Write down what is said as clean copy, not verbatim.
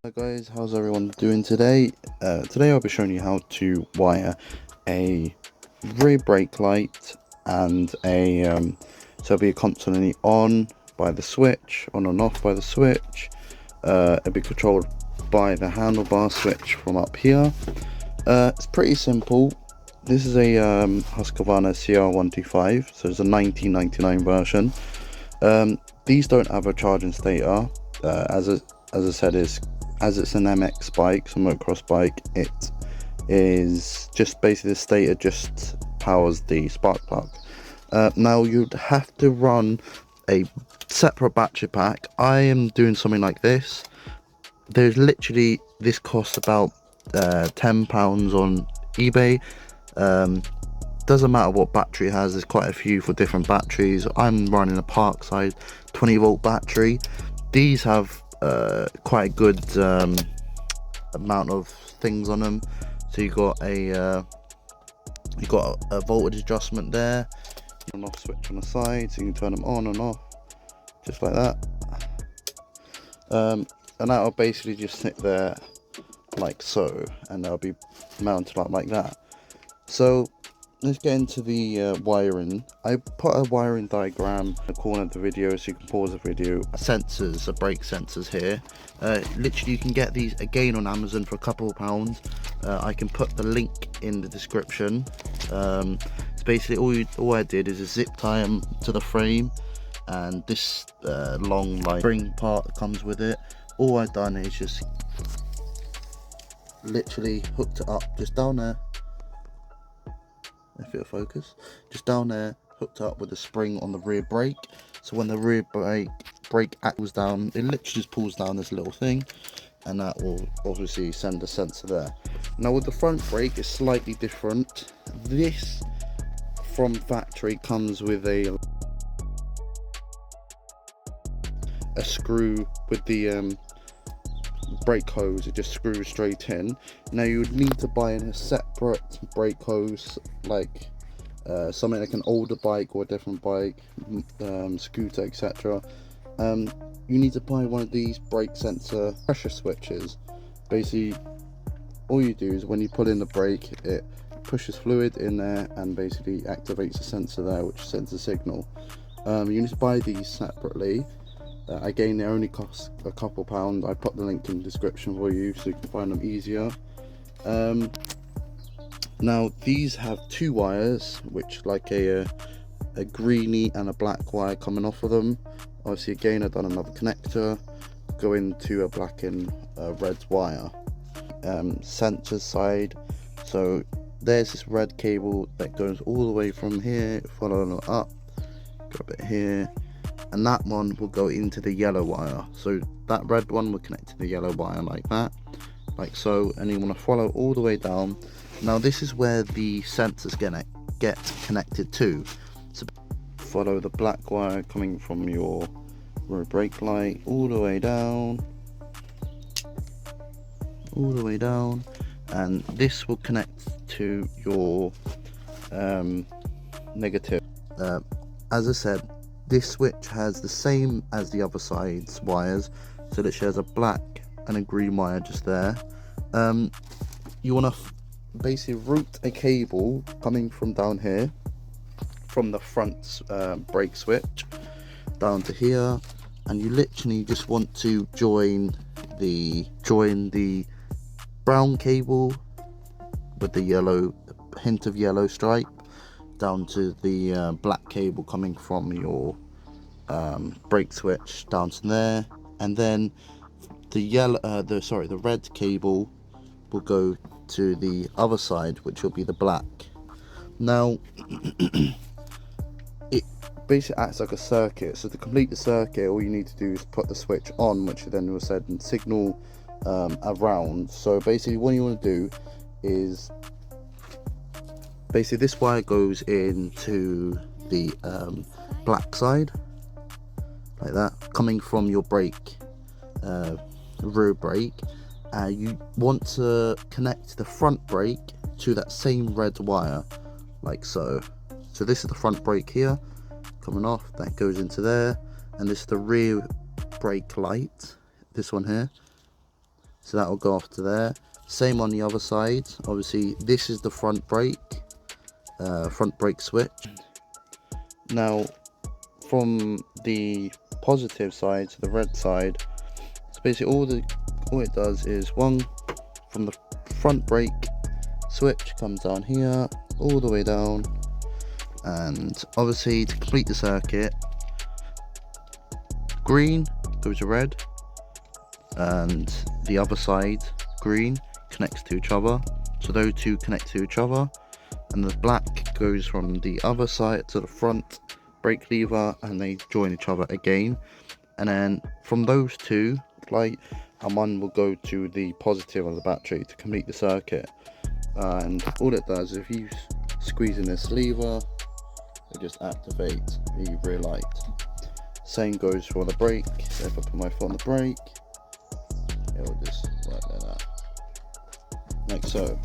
Hi guys, how's everyone doing today? Today I'll be showing you how to wire a rear brake light and so it'll be constantly on by the switch, on and off by the switch. It'll be controlled by the handlebar switch from up here. It's pretty simple. This is a Husqvarna CR125, so it's a 1999 version. These don't have a charging stator, as I said, as it's an MX bike, so motocross bike. It is just basically the stator just powers the spark plug. Now you'd have to run a separate battery pack. I am doing something like this. There's literally, this costs about £10 on eBay. Doesn't matter what battery it has, there's quite a few for different batteries. I'm running a Parkside 20-volt battery. These have quite a good amount of things on them. So you got a voltage adjustment there, on off switch on the side, so you can turn them on and off just like that. And that'll basically just sit there like so, and they'll be mounted up like that. So let's get into the wiring. I put a wiring diagram in the corner of the video so you can pause the video. Sensors, the brake sensors here. Literally you can get these again on Amazon for a couple of pounds. I can put the link in the description. It's basically all I did is a zip tie them to the frame, and this long like spring part that comes with it. All I've done is just literally hooked it up just down there. If it'll focus, just down there, hooked up with a spring on the rear brake. So when the rear brake pulls down, it literally just pulls down this little thing, and that will obviously send a sensor there. Now with the front brake, it's slightly different. This from factory comes with a screw with the brake hose. It just screws straight in. Now you would need to buy in a separate brake hose, like something like an older bike or a different bike, scooter, etc. You need to buy one of these brake sensor pressure switches. Basically all you do is when you pull in the brake, it pushes fluid in there and basically activates a sensor there, which sends a signal. You need to buy these separately. Again, they only cost a couple pounds. I put the link in the description for you so you can find them easier. Now these have two wires, which like a greeny and a black wire coming off of them. Obviously again I've done another connector, go into a black and red wire. Sensor side, so there's this red cable that goes all the way from here, following up, grab it here, and that one will go into the yellow wire. So that red one will connect to the yellow wire like that, like so, and you want to follow all the way down. Now this is where the sensors get connected to. So follow the black wire coming from your rear brake light all the way down, and this will connect to your negative. As I said, this switch has the same as the other side's wires, so it shares a black and a green wire just there. You want to basically route a cable coming from down here, from the front brake switch down to here, and you literally just want to join the brown cable with the yellow hint of yellow stripe down to the black cable coming from your brake switch down to there, and then the red cable will go to the other side, which will be the black. Now it basically acts like a circuit, so to complete the circuit all you need to do is put the switch on, which then will send signal around. So basically what you want to do is basically this wire goes into the black side like that, coming from your brake, rear brake. You want to connect the front brake to that same red wire like so. So this is the front brake here coming off, that goes into there, and this is the rear brake light, this one here, so that will go off to there. Same on the other side. Obviously this is the front brake switch. Now from the positive side to the red side, so basically all it does is one from the front brake switch comes down here all the way down, and obviously to complete the circuit, green goes to red and the other side green connects to each other, so those two connect to each other, and the black goes from the other side to the front brake lever and they join each other again. And then from those two, light and one will go to the positive of the battery to complete the circuit. And all it does is if you squeeze in this lever, it just activates the rear light. Same goes for the brake. So if I put my foot on the brake, it will just work like that, like so.